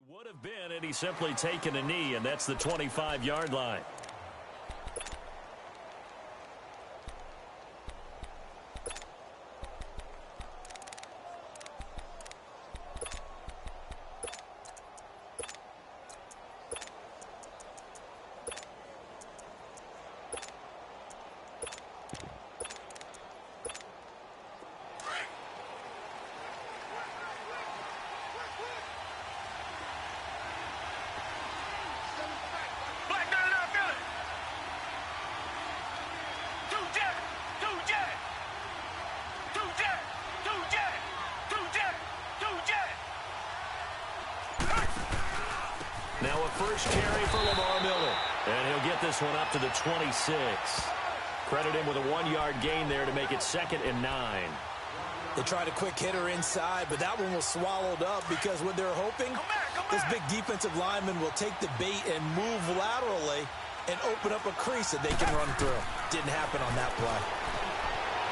Would have been, and he's simply taken a knee, and that's the 25-yard line. Now a first carry for Lamar Miller. And he'll get this one up to the 26. Credit him with a 1-yard gain there to make it 2nd and 9. They tried a quick hitter inside, but that one was swallowed up because what they're hoping, this big defensive lineman will take the bait and move laterally and open up a crease that they can run through. Didn't happen on that play.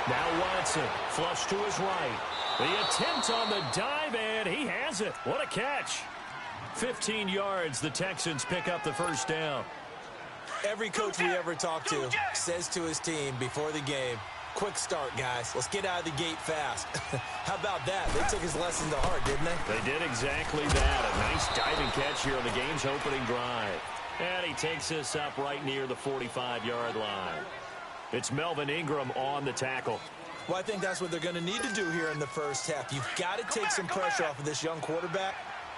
Now Watson, flush to his right. The attempt on the dive, and he has it. What a catch. 15 yards, the Texans pick up the first down. Every coach we ever talk to says to his team before the game, quick start, guys. Let's get out of the gate fast. How about that? They took his lesson to heart, didn't they? They did exactly that. A nice diving catch here on the game's opening drive. And he takes this up right near the 45-yard line. It's Melvin Ingram on the tackle. Well, I think that's what they're going to need to do here in the first half. You've got to take some pressure off of this young quarterback,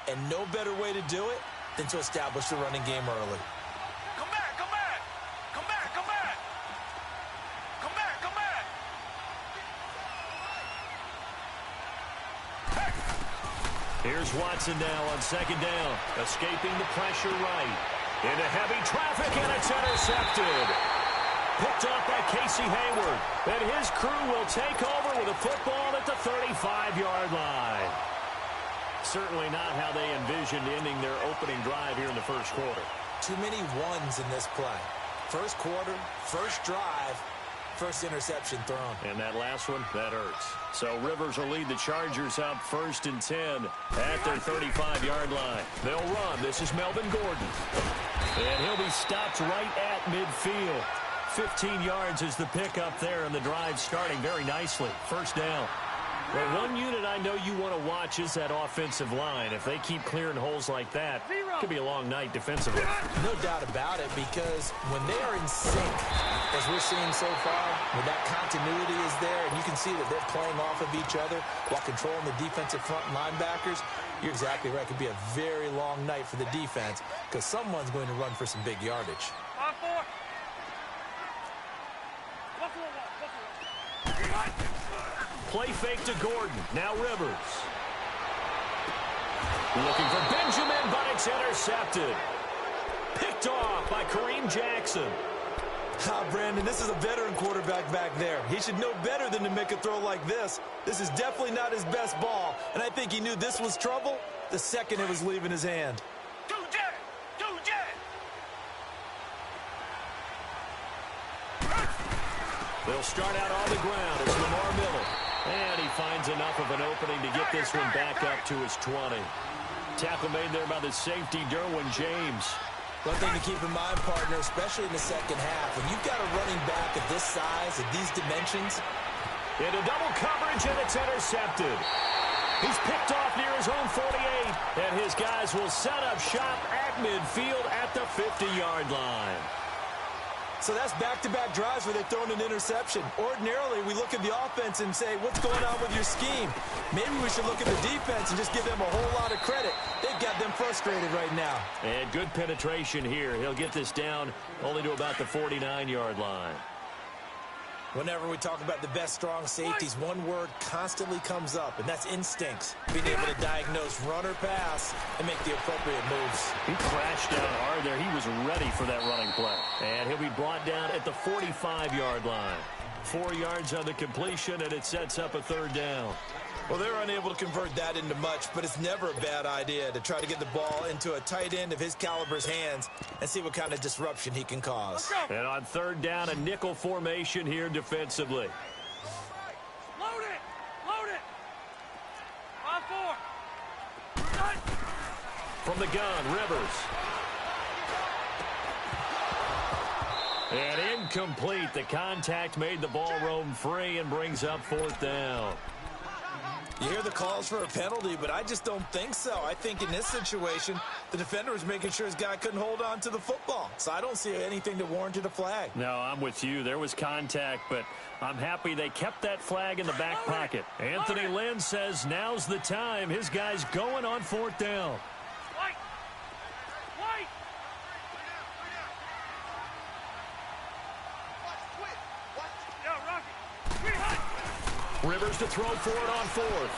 and no better way to do it than to establish the running game early. Come back, come back! Come back, come back! Come back, come back! Here's Watson now on 2nd down. Escaping the pressure right. Into heavy traffic, and it's intercepted. Picked up by Casey Hayward. And his crew will take over with a football at the 35-yard line. Certainly not how they envisioned ending their opening drive here in the first quarter. Too many ones in this play. First quarter, first drive, first interception thrown. And that last one, that hurts. So Rivers will lead the Chargers up 1st and 10 at their 35-yard line. They'll run. This is Melvin Gordon. And he'll be stopped right at midfield. 15 yards is the pickup there, and the drive starting very nicely. First down. Well, one unit I know you want to watch is that offensive line. If they keep clearing holes like that, it could be a long night defensively. No doubt about it, because when they are in sync, as we're seeing so far, when that continuity is there, and you can see that they're playing off of each other while controlling the defensive front linebackers, you're exactly right. It could be a very long night for the defense because someone's going to run for some big yardage. Play fake to Gordon. Now Rivers. Looking for Benjamin, but it's intercepted. Picked off by Kareem Jackson. Brandon, this is a veteran quarterback back there. He should know better than to make a throw like this. This is definitely not his best ball, and I think he knew this was trouble the second it was leaving his hand. They'll start out on the ground. It's Lamar Miller. And he finds enough of an opening to get this one back up to his 20. Tackle made there by the safety, Derwin James. One thing to keep in mind, partner, especially in the second half, when you've got a running back of this size, at these dimensions. Into double coverage, and it's intercepted. He's picked off near his own 48, and his guys will set up shop at midfield at the 50-yard line. So that's back-to-back drives where they've thrown an interception. Ordinarily, we look at the offense and say, what's going on with your scheme? Maybe we should look at the defense and just give them a whole lot of credit. They've got them frustrated right now. And good penetration here. He'll get this down only to about the 49-yard line. Whenever we talk about the best strong safeties, one word constantly comes up, and that's instincts. Being able to diagnose run or pass and make the appropriate moves. He crashed down hard there. He was ready for that running play. And he'll be brought down at the 45-yard line. 4 yards on the completion, and it sets up a 3rd down. Well, they're unable to convert that into much, but it's never a bad idea to try to get the ball into a tight end of his caliber's hands and see what kind of disruption he can cause. And on 3rd down, a nickel formation here defensively. Load it! Load it! 5-4. From From the gun, Rivers. And incomplete. The contact made the ball roam free and brings up fourth down. You hear the calls for a penalty, but I just don't think so. I think in this situation, the defender was making sure his guy couldn't hold on to the football. So I don't see anything that warranted a flag. No, I'm with you. There was contact, but I'm happy they kept that flag in the back pocket. Anthony Lynn says now's the time. His guy's going on fourth down. Rivers to throw for it on fourth.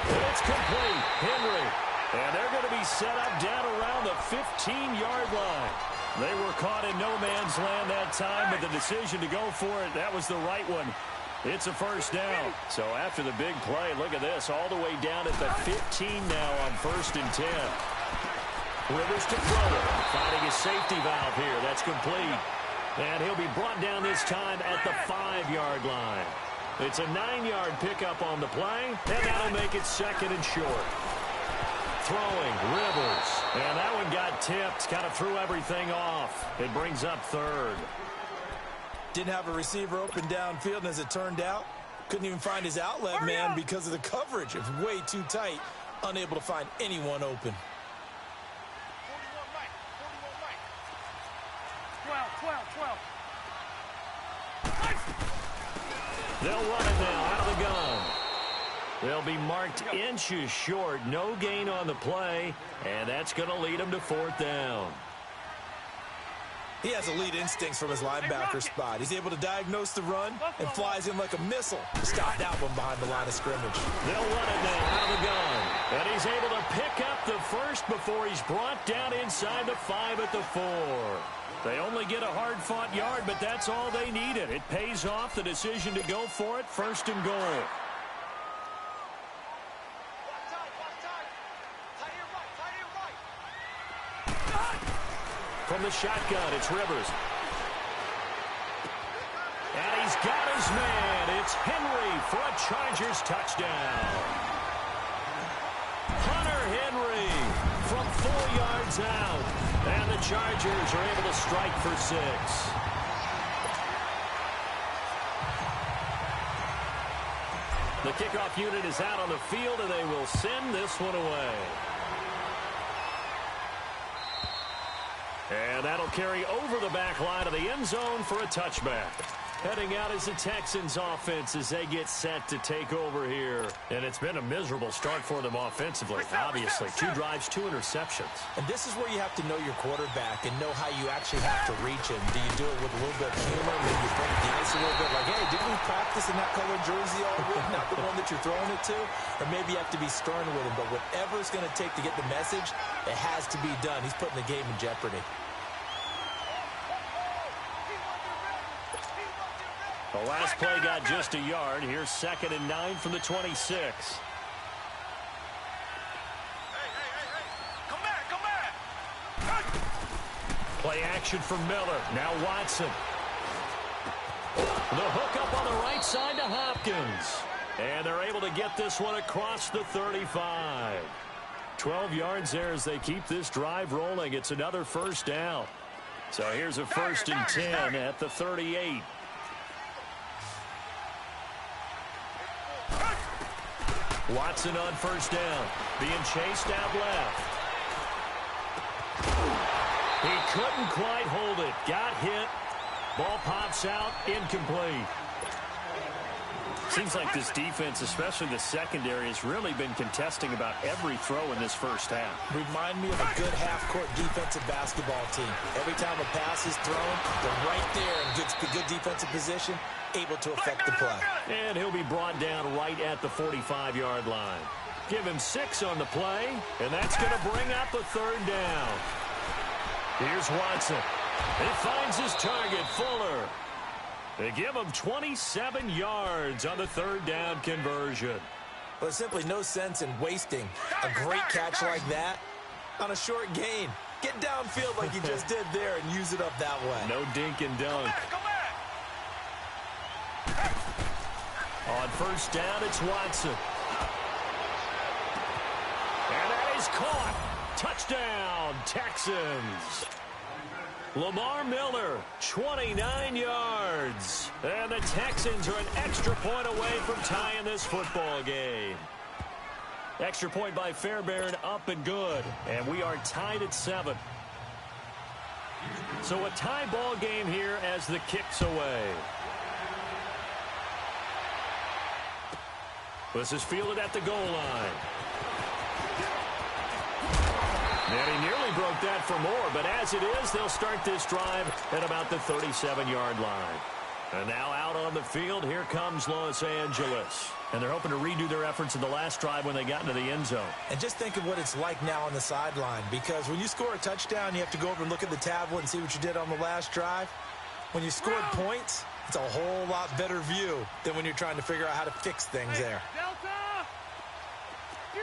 And it's complete. Henry. And they're going to be set up down around the 15-yard line. They were caught in no man's land that time, but the decision to go for it, that was the right one. It's a first down. So after the big play, look at this, all the way down at the 15 now on 1st and 10. Rivers to throw it. Finding his safety valve here. That's complete. And he'll be brought down this time at the 5-yard line. It's a 9-yard pickup on the play, and that'll make it 2nd and short. Throwing, Rivers. And that one got tipped, kind of threw everything off. It brings up 3rd. Didn't have a receiver open downfield, and as it turned out, couldn't even find his outlet man because of the coverage. It was way too tight, unable to find anyone open. 12. They'll run it now out of the gun. They'll be marked inches short. No gain on the play, and that's going to lead them to 4th down. He has elite instincts from his linebacker spot. He's able to diagnose the run and flies in like a missile to stop that one behind the line of scrimmage. They'll run it now out of the gun. And he's able to pick up the first before he's brought down inside the 5 at the 4. They only get a hard-fought yard, but that's all they needed. It pays off the decision to go for it, 1st and goal. From the shotgun, it's Rivers. And he's got his man. It's Henry for a Chargers touchdown. Hunter Henry from 4 yards out. And the Chargers are able to strike for 6. The kickoff unit is out on the field, and they will send this one away. And that'll carry over the back line of the end zone for a touchback. Heading out is the Texans offense as they get set to take over here. And it's been a miserable start for them offensively, obviously. 2 drives, 2 interceptions. And this is where you have to know your quarterback and know how you actually have to reach him. Do you do it with a little bit of humor? Maybe you break the ice a little bit like, hey, didn't we practice in that colored jersey all week? Not the one that you're throwing it to? Or maybe you have to be stern with him. But whatever it's going to take to get the message, it has to be done. He's putting the game in jeopardy. The last play got just a yard. Here's 2nd and 9 from the 26. Come back. Play action for Miller. Now Watson. The hook up on the right side to Hopkins. And they're able to get this one across the 35. 12 yards there as they keep this drive rolling. It's another first down. So here's a 1st and 10 at the 38. Watson on first down, being chased out left. He couldn't quite hold it. Got hit. Ball pops out, incomplete. Seems like this defense, especially the secondary, has really been contesting about every throw in this first half. Remind me of a good half-court defensive basketball team. Every time a pass is thrown, they're right there in good defensive position, able to affect the play. And he'll be brought down right at the 45-yard line. Give him 6 on the play, and that's going to bring up a 3rd down. Here's Watson. He finds his target, Fuller. They give him 27 yards on the 3rd down conversion. Well, there's simply no sense in wasting a great catch like that on a short gain. Get downfield like you just did there and use it up that way. No dink and dunk. On first down, it's Watson. And caught. Touchdown, Texans. Lamar Miller, 29 yards. And the Texans are an extra point away from tying this football game. Extra point by Fairbairn, up and good. And we are tied at 7. So a tie ball game here as the kick's away. This is fielded at the goal line. And he nearly broke that for more, but as it is, they'll start this drive at about the 37-yard line. And now out on the field, here comes Los Angeles. And they're hoping to redo their efforts in the last drive when they got into the end zone. And just think of what it's like now on the sideline, because when you score a touchdown, you have to go over and look at the tablet and see what you did on the last drive. When you scored points, it's a whole lot better view than when you're trying to figure out how to fix things there. Delta! Q!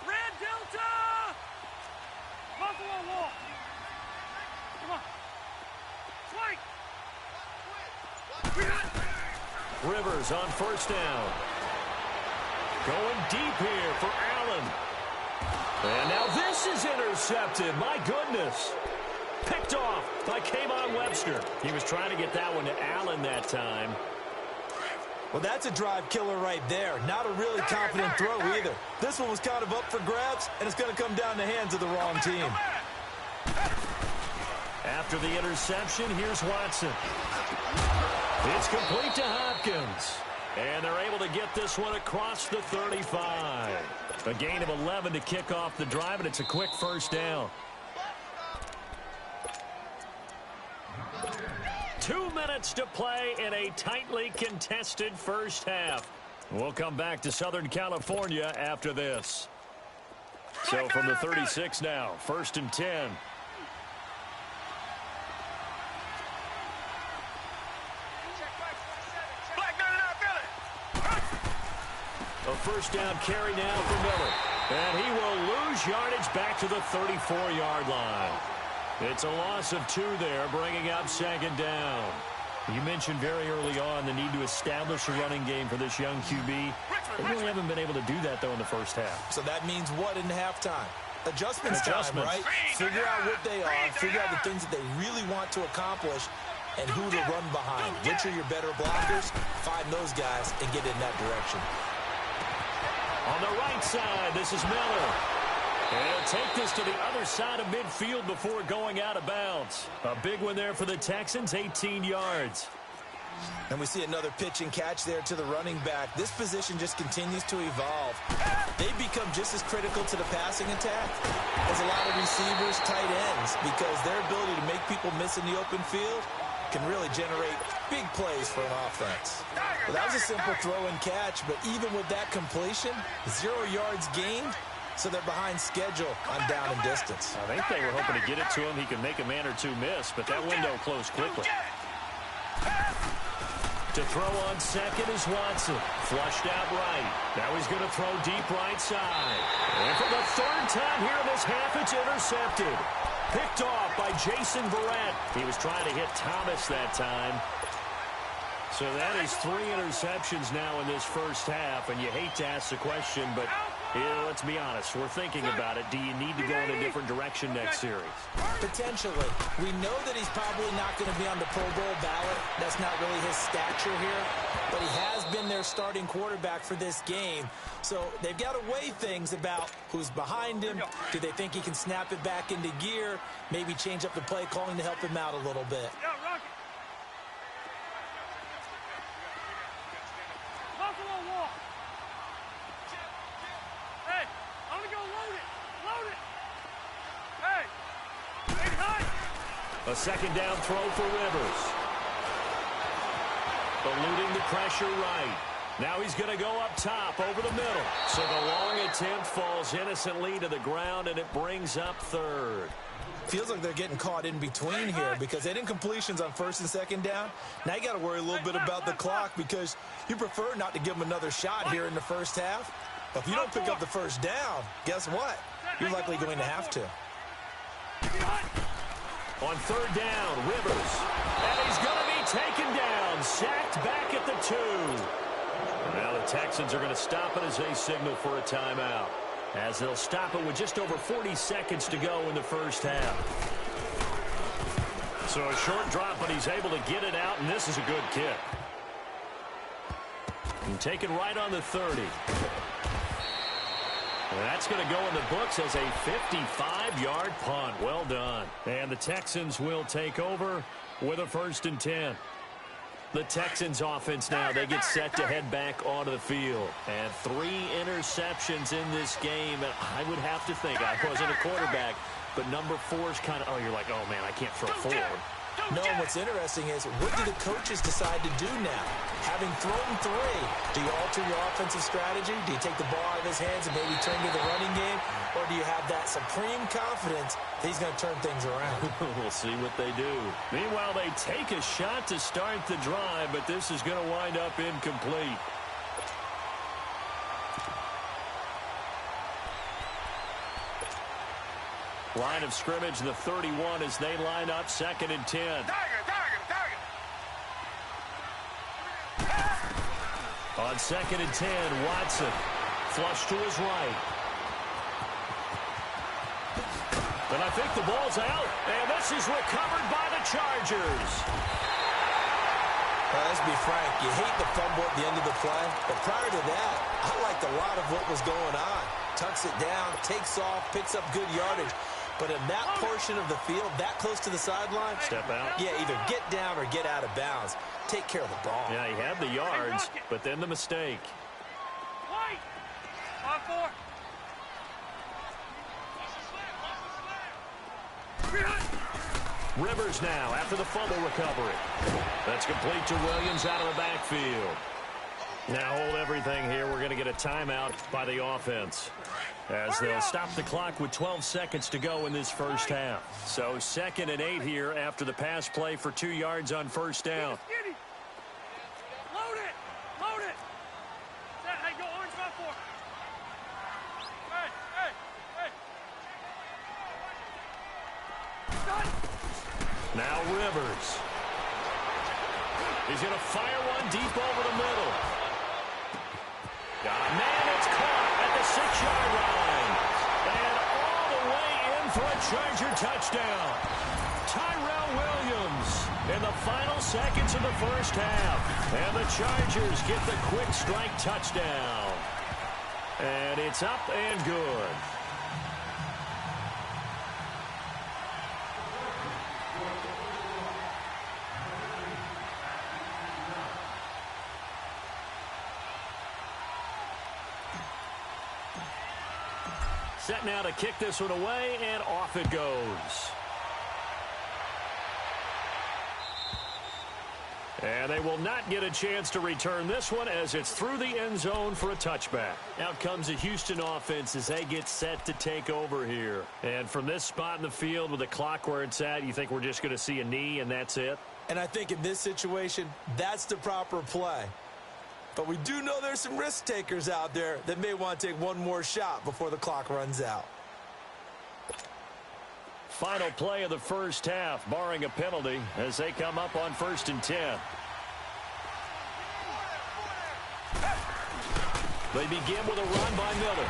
Red Delta! Buffalo Wall! Come on. Flank! Rivers on first down. Going deep here for Allen. And now this is intercepted. My goodness. Picked off by Kayvon Webster. He was trying to get that one to Allen that time. Well, that's a drive killer right there. Not a really confident throw either. This one was kind of up for grabs, and it's going to come down the hands of the wrong team. After the interception, here's Watson. It's complete to Hopkins. And they're able to get this one across the 35. A gain of 11 to kick off the drive, and it's a quick first down. 2 minutes to play in a tightly contested first half. We'll come back to Southern California after this. So from the 36 now, 1st and 10. A first down carry now for Miller. And he will lose yardage back to the 34-yard line. It's a loss of 2 there, bringing up 2nd down. You mentioned very early on the need to establish a running game for this young QB. They really haven't been able to do that, though, in the first half. So that means what in halftime? Adjustments time, right? Figure out what they are, figure out the things that they really want to accomplish, and who to run behind. Which are your better blockers? Find those guys and get in that direction. On the right side, this is Miller. And he'll take this to the other side of midfield before going out of bounds. A big one there for the Texans, 18 yards. And we see another pitch and catch there to the running back. This position just continues to evolve. They've become just as critical to the passing attack as a lot of receivers, tight ends, because their ability to make people miss in the open field can really generate big plays for an offense. Well, that was a simple throw and catch, but even with that completion, 0 yards gained, so they're behind schedule on down and distance. I think they were hoping to get it to him. He could make a man or two miss, but that window closed quickly. To throw on second is Watson. Flushed out right. Now he's going to throw deep right side. And for the 3rd time here in this half, it's intercepted. Picked off by Jason Verrett. He was trying to hit Thomas that time. So that is 3 interceptions now in this first half, and you hate to ask the question, but let's be honest, we're thinking about it. Do you need to go in a different direction next series? Potentially. We know that he's probably not going to be on the Pro Bowl ballot. That's not really his stature here, but he has been their starting quarterback for this game. So they've got to weigh things about who's behind him. Do they think he can snap it back into gear? Maybe change up the play calling to help him out a little bit. A 2nd down throw for Rivers. Eluding the pressure right. Now he's going to go up top over the middle. So the long attempt falls innocently to the ground, and it brings up 3rd. Feels like they're getting caught in between here because they didn't incompletions on 1st and 2nd down. Now you got to worry a little bit about the clock because you prefer not to give them another shot here in the first half. But if you don't pick up the 1st down, guess what? You're likely going to have to. On 3rd down, Rivers. And he's going to be taken down. Sacked back at the 2. Now the Texans are going to stop it as they signal for a timeout, as they'll stop it with just over 40 seconds to go in the first half. So a short drop, but he's able to get it out, and this is a good kick. And taken right on the 30. And that's going to go in the books as a 55-yard punt. Well done. And the Texans will take over with a 1st and 10. The Texans offense now, they get set to head back onto the field. And 3 interceptions in this game. And I would have to think, I wasn't a quarterback, but number 4 is kind of, oh, you're like, oh, man, I can't throw 4. No, what's interesting is, what do the coaches decide to do now? Having thrown 3, do you alter your offensive strategy? Do you take the ball out of his hands and maybe turn to the running game? Or do you have that supreme confidence that he's going to turn things around? We'll see what they do. Meanwhile, they take a shot to start the drive, but this is going to wind up incomplete. Line of scrimmage, the 31, as they line up 2nd and 10. On 2nd and 10, Watson. Flush to his right. And I think the ball's out, and this is recovered by the Chargers. Well, let's be frank, you hate the fumble at the end of the play, but prior to that, I liked a lot of what was going on. Tucks it down, takes off, picks up good yardage. But in that portion of the field, that close to the sideline, step out. Yeah, either get down or get out of bounds. Take care of the ball. Yeah, he had the yards, but then the mistake. White. On 4. Rivers now after the fumble recovery. That's complete to Williams out of the backfield. Now hold everything here. We're going to get a timeout by the offense, as they'll stop the clock with 12 seconds to go in this first half. So 2nd and 8 here after the pass play for 2 yards on 1st down. Load it. Load it. Hey, go orange about 4. Hey. Now Rivers. He's going to fire one deep over the middle. Got a man, it's caught at the 6-yard line. And all the way in for a Charger touchdown. Tyrell Williams in the final seconds of the first half. And the Chargers get the quick strike touchdown. And it's up and good. Set now to kick this one away, and off it goes. And they will not get a chance to return this one as it's through the end zone for a touchback. Out comes the Houston offense as they get set to take over here. And from this spot in the field with the clock where it's at, you think we're just going to see a knee and that's it? And I think in this situation, that's the proper play. But we do know there's some risk takers out there that may want to take one more shot before the clock runs out. Final play of the first half, barring a penalty, as they come up on 1st and 10. They begin with a run by Miller.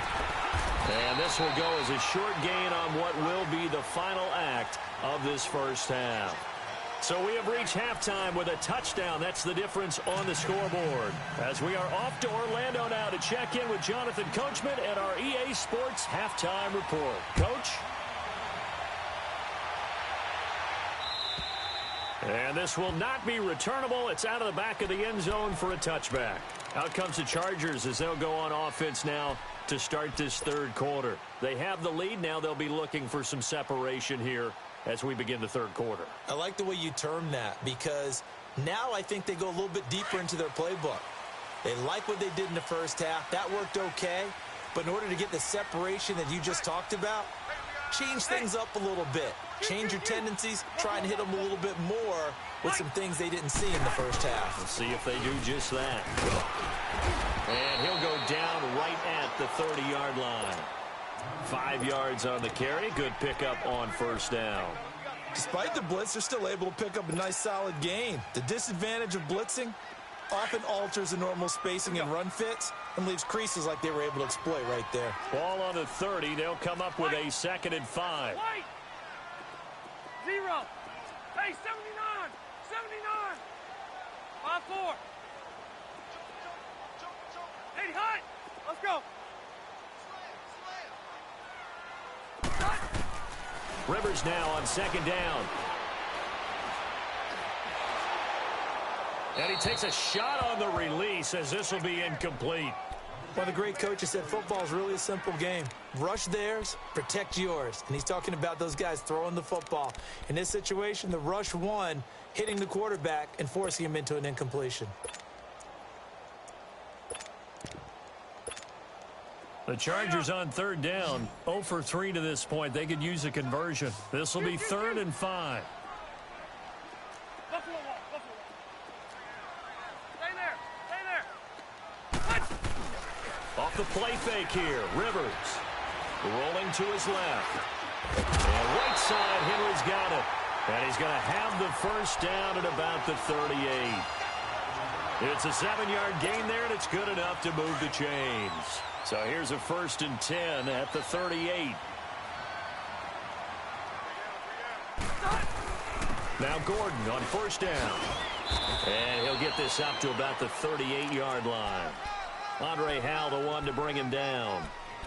And this will go as a short gain on what will be the final act of this first half. So we have reached halftime with a touchdown. That's the difference on the scoreboard. As we are off to Orlando now to check in with Jonathan Coachman at our EA Sports Halftime Report. Coach? And this will not be returnable. It's out of the back of the end zone for a touchback. Out comes the Chargers as they'll go on offense now to start this 3rd quarter. They have the lead. Now they'll be looking for some separation here as we begin the 3rd quarter. I like the way you term that, because now I think they go a little bit deeper into their playbook. They like what they did in the first half. That worked okay. But in order to get the separation that you just talked about, change things up a little bit. Change your tendencies. Try and hit them a little bit more with some things they didn't see in the first half. Let's see if they do just that. And he'll go down right at the 30-yard line. 5 yards on the carry. Good pickup on 1st down. Despite the blitz, they're still able to pick up a nice solid gain. The disadvantage of blitzing, often alters the normal spacing and run fits and leaves creases like they were able to exploit right there. Ball on the 30. They'll come up with a 2nd and 5. Wait! 0. Hey, 79! 79! 5-4. 80 high! Let's go! Rivers now on 2nd down. And he takes a shot on the release as this will be incomplete. One of the great coaches said football is really a simple game. Rush theirs, protect yours. And he's talking about those guys throwing the football. In this situation, the rush won, hitting the quarterback and forcing him into an incompletion. The Chargers on 3rd down, 0 for 3 to this point. They could use a conversion. This will be 3rd and 5. Buffalo wall, Buffalo wall. Stay there, stay there. Off the play fake here, Rivers rolling to his left. And right side, Henry's got it. And he's going to have the 1st down at about the 38. It's a 7-yard gain there, and it's good enough to move the chains. So here's a 1st and 10 at the 38. Now Gordon on 1st down. And he'll get this up to about the 38-yard line. Andre Howell, the one to bring him down.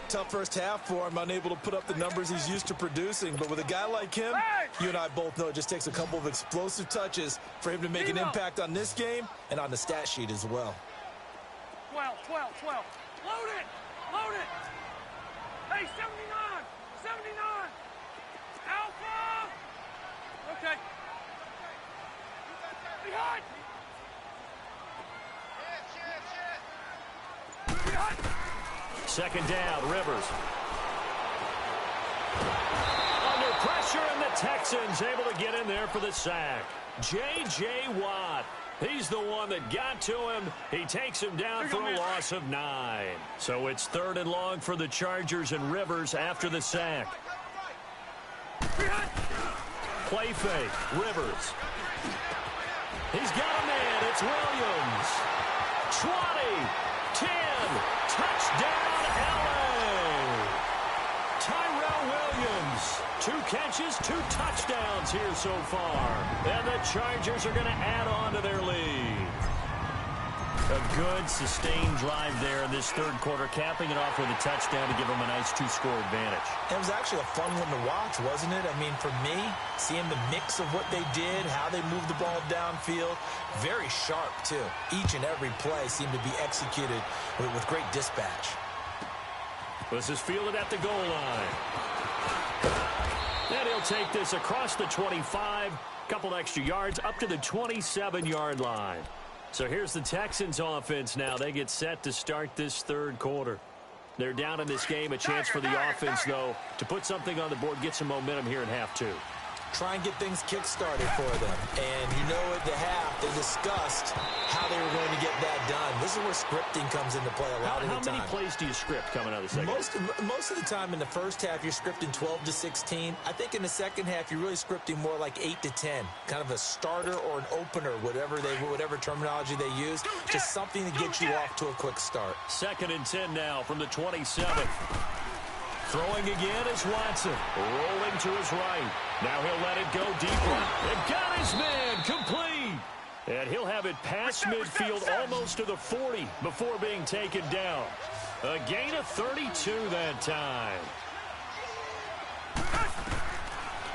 Tough first half for him, unable to put up the numbers he's used to producing. But with a guy like him, you and I both know it just takes a couple of explosive touches for him to make an impact on this game and on the stat sheet as well. 12, 12, 12. Load it! Load it! Hey, 79! 79! Alpha! Okay. Behind! Behind! 2nd down, Rivers. Under pressure, and the Texans able to get in there for the sack. J.J. Watt. He's the one that got to him. He takes him down for a loss of 9. So it's 3rd and long for the Chargers and Rivers after the sack. Play fake, Rivers. He's got a man. It's Williams. 20, 10, touchdown, LA. Tyrell Williams. 2 catches, 2 touchdowns here so far. And the Chargers are going to add on to their lead. A good, sustained drive there in this 3rd quarter, capping it off with a touchdown to give them a nice 2-score advantage. It was actually a fun one to watch, wasn't it? I mean, for me, seeing the mix of what they did, how they moved the ball downfield, very sharp, too. Each and every play seemed to be executed with great dispatch. This is fielded at the goal line. And he'll take this across the 25, couple extra yards, up to the 27-yard line. So here's the Texans offense now. They get set to start this 3rd quarter. They're down in this game. A chance for the offense, though, to put something on the board, get some momentum here in half 2. Try and get things kick-started for them. And you know at the half, they discussed how they were going to get that done. This is where scripting comes into play a lot of the time. How many plays do you script coming out of the second half? Most of the time in the first half, you're scripting 12 to 16. I think in the second half, you're really scripting more like 8 to 10. Kind of a starter or an opener, whatever terminology they use. Just something to get you off to a quick start. 2nd and 10 now from the 27th. Throwing again is Watson. Rolling to his right. Now he'll let it go deeper. And got his man complete. And he'll have it past midfield almost to the 40 before being taken down. A gain of 32 that time.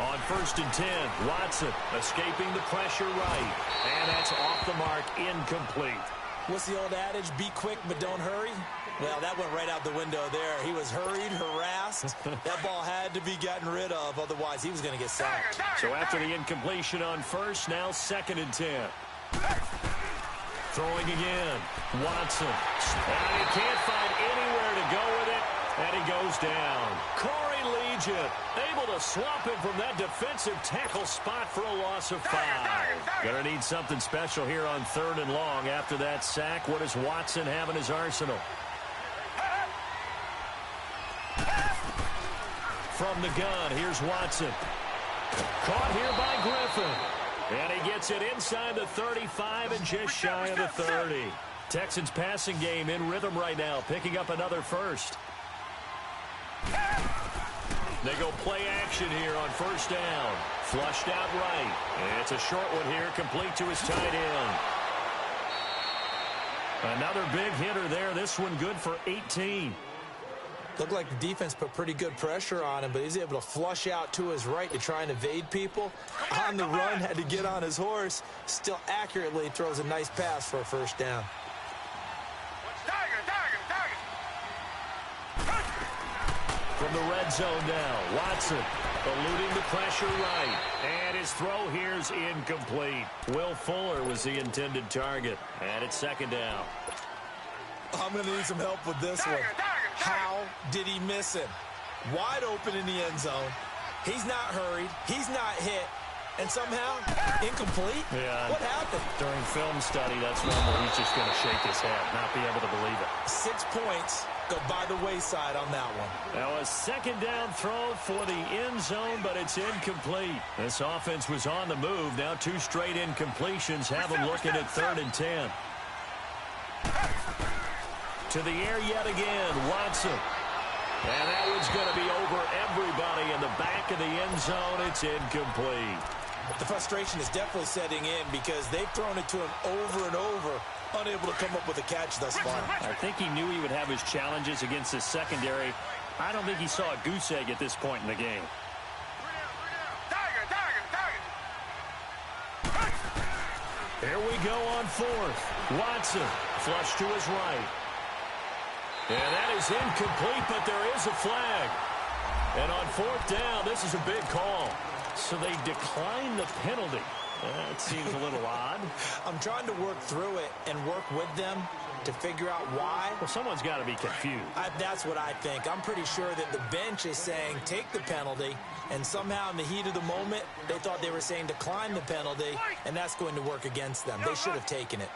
On 1st and 10, Watson escaping the pressure right. And that's off the mark, incomplete. What's the old adage? Be quick, but don't hurry. Well, that went right out the window there. He was hurried, harassed. That ball had to be gotten rid of, otherwise he was going to get sacked. So after the incompletion on 1st, now 2nd and 10. Throwing again. Watson. And he can't find anywhere to go with it, and he goes down. Corey Legion able to swap him from that defensive tackle spot for a loss of 5. Gonna need something special here on 3rd and long after that sack. What does Watson have in his arsenal? From the gun, here's Watson. Caught here by Griffin. And he gets it inside the 35 and just shy of the 30. Texans passing game in rhythm right now, picking up another first. They go play action here on first down. Flushed out right. And it's a short one here, complete to his tight end. Another big hitter there. This one good for 18. Looked like the defense put pretty good pressure on him, but he's able to flush out to his right to try and evade people. On the run, had to get on his horse. Still accurately throws a nice pass for a first down. From the red zone now, Watson eluding the pressure right. And his throw here's incomplete. Will Fuller was the intended target. And it's second down. I'm going to need some help with this one. How did he miss him? Wide open in the end zone. He's not hurried. He's not hit. And somehow, incomplete? Yeah. What happened? During film study, that's one where he's just going to shake his head, not be able to believe it. 6 points go by the wayside on that one. Now a second down throw for the end zone, but it's incomplete. This offense was on the move. Now 2 straight incompletions have them looking at 3rd and 10. To the air yet again, Watson. And that one's going to be over everybody in the back of the end zone. It's incomplete. The frustration is definitely setting in because they've thrown it to him over and over, unable to come up with a catch thus far. I think he knew he would have his challenges against his secondary. I don't think he saw a goose egg at this point in the game. Here we go on 4th. Watson, flush to his right. And that is incomplete, but there is a flag. And on 4th down, this is a big call. So they decline the penalty. That seems a little odd. I'm trying to work through it and work with them to figure out why. Well, someone's got to be confused. That's what I think. I'm pretty sure that the bench is saying take the penalty, and somehow in the heat of the moment, they thought they were saying decline the penalty, and that's going to work against them. They should have taken it.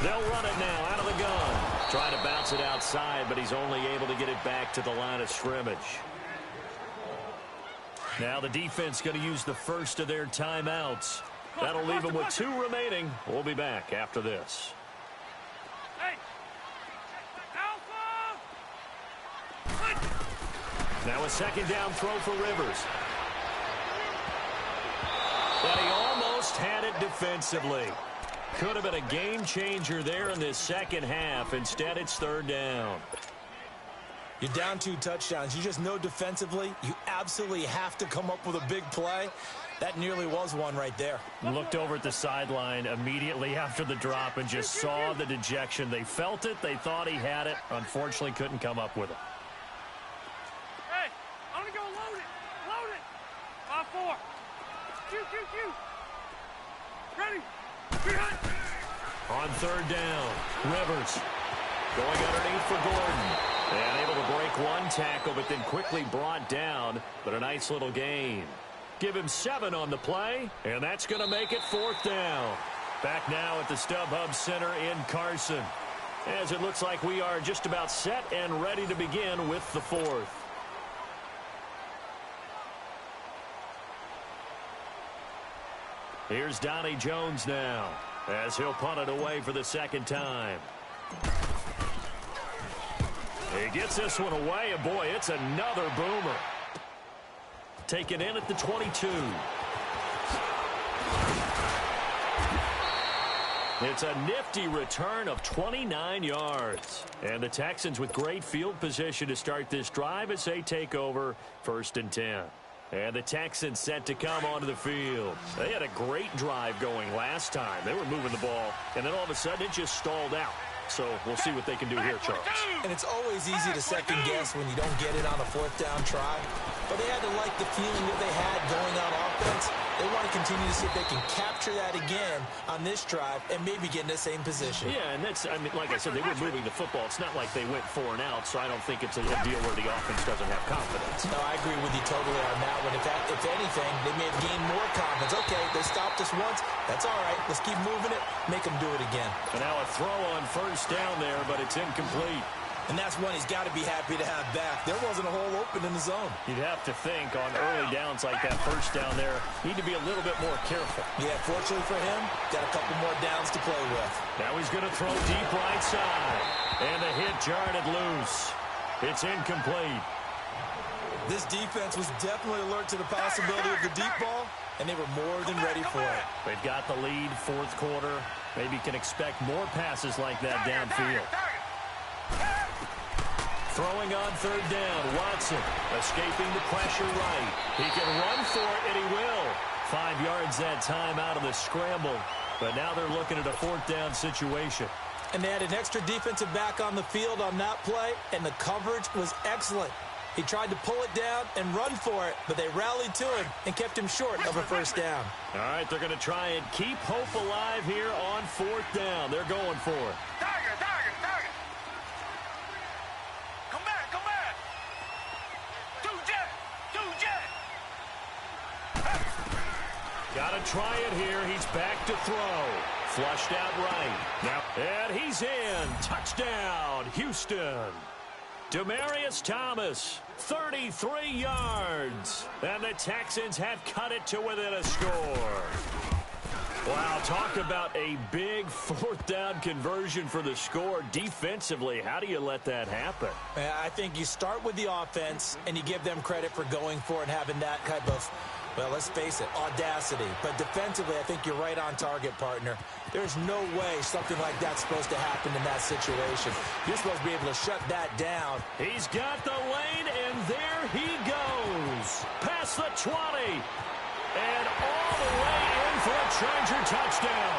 They'll run it now out of the gun. Trying to bounce it outside, but he's only able to get it back to the line of scrimmage. Now the defense going to use the first of their timeouts. That'll leave them with 2 remaining. We'll be back after this. Now a second down throw for Rivers. But he almost had it defensively. Could have been a game changer there in this second half. Instead, it's 3rd down. You're down 2 touchdowns. You just know defensively you absolutely have to come up with a big play. That nearly was one right there. Looked over at the sideline immediately after the drop and just saw the dejection. They felt it. They thought he had it. Unfortunately, couldn't come up with it. Hey, I'm going to go load it. Load it. 5-4. Q. Ready. On 3rd down, Rivers going underneath for Gordon. And able to break 1 tackle, but then quickly brought down. But a nice little gain. Give him 7 on the play, and that's going to make it 4th down. Back now at the StubHub Center in Carson, as it looks like we are just about set and ready to begin with the 4th. Here's Donnie Jones now, as he'll punt it away for the 2nd time. He gets this one away, and boy, it's another boomer. Taken in at the 22. It's a nifty return of 29 yards. And the Texans with great field position to start this drive as they take over 1st and 10. And the Texans set to come onto the field. They had a great drive going last time. They were moving the ball, and then all of a sudden it just stalled out. So we'll see what they can do here, Charles. And it's always easy to second guess when you don't get it on a 4th down try. But they had to like the feeling that they had going on offense. They want to continue to see if they can capture that again on this drive and maybe get in the same position. Yeah, and that's, I mean, like I said, they were moving the football. It's not like they went 4 and out, so I don't think it's a deal where the offense doesn't have confidence. No, I agree with you totally on that one. If anything, they may have gained more confidence. Okay, they stopped us once. That's all right. Let's keep moving it. Make them do it again. And now a throw on 1st down there, but it's incomplete. And that's one he's got to be happy to have back. There wasn't a hole open in the zone. You'd have to think on early downs like that first down there, need to be a little bit more careful. Yeah, fortunately for him, got a couple more downs to play with. Now he's going to throw deep right side. And the hit jarred it loose. It's incomplete. This defense was definitely alert to the possibility of the deep ball, and they were more than ready for it. They've got the lead, fourth quarter. Maybe can expect more passes like that downfield. Throwing on third down, Watson escaping the pressure right. He can run for it, and he will. 5 yards that time out of the scramble. But now they're looking at a fourth down situation. And they had an extra defensive back on the field on that play, and the coverage was excellent. He tried to pull it down and run for it, but they rallied to him and kept him short of a first down. All right, they're going to try and keep hope alive here on fourth down. They're going for it. Target. Come back. Two jet. Got to try it here. He's back to throw. Flushed out right. Now, and he's in. Touchdown, Houston. Demaryius Thomas, 33 yards. And the Texans have cut it to within a score. Wow, talk about a big fourth down conversion for the score. Defensively, how do you let that happen? I think you start with the offense, and you give them credit for going for it and having that type of, well, let's face it, audacity. But defensively, I think you're right on target, partner. There's no way something like that's supposed to happen in that situation. You're supposed to be able to shut that down. He's got the lane, and there he goes. Past the 20. And all the way in for a Charger touchdown.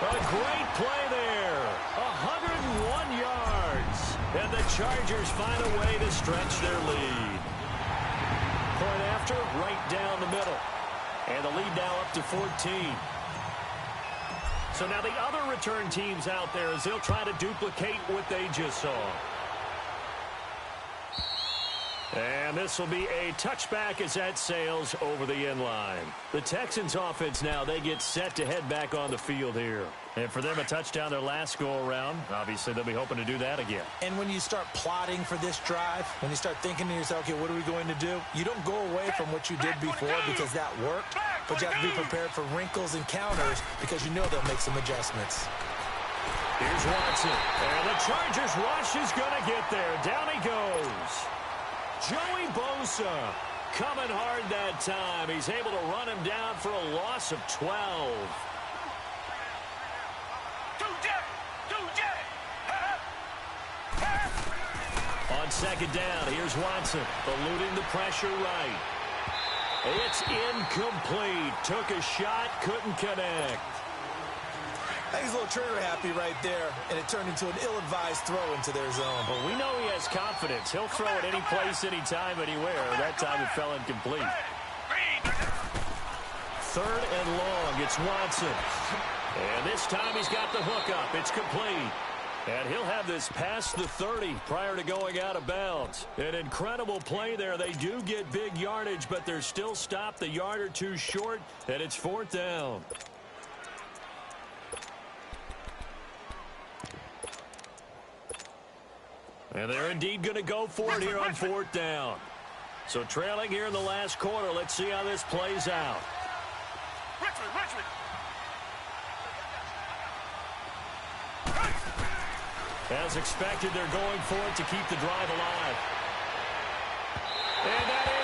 A great play there. 101 yards. And the Chargers find a way to stretch their lead. Point after, right down the middle. And the lead now up to 14. So now the other return teams out there as they'll try to duplicate what they just saw. And this will be a touchback as that sails over the end line. The Texans offense now, they get set to head back on the field here. And for them, a touchdown their last go-around. Obviously, they'll be hoping to do that again. And when you start plotting for this drive, when you start thinking to yourself, okay, what are we going to do? You don't go away from what you did before because that worked. But you have to be prepared for wrinkles and counters because you know they'll make some adjustments. Here's Watson. And the Chargers rush is going to get there. Down he goes. Joey Bosa coming hard that time. He's able to run him down for a loss of 12. On second down, here's Watson, eluding the pressure right. It's incomplete. Took a shot, couldn't connect. I think he's a little trigger happy right there, and it turned into an ill-advised throw into their zone. But we know he has confidence. He'll throw it any place, anytime, anywhere. That time it fell incomplete. Third and long, it's Watson. And this time he's got the hook up. It's complete. And he'll have this past the 30 prior to going out of bounds. An incredible play there. They do get big yardage, but they're still stopped a yard or two short, and it's fourth down. And they're indeed going to go for it here on fourth down. So trailing here in the last quarter. Let's see how this plays out. Richmond. As expected, they're going for it to keep the drive alive. And that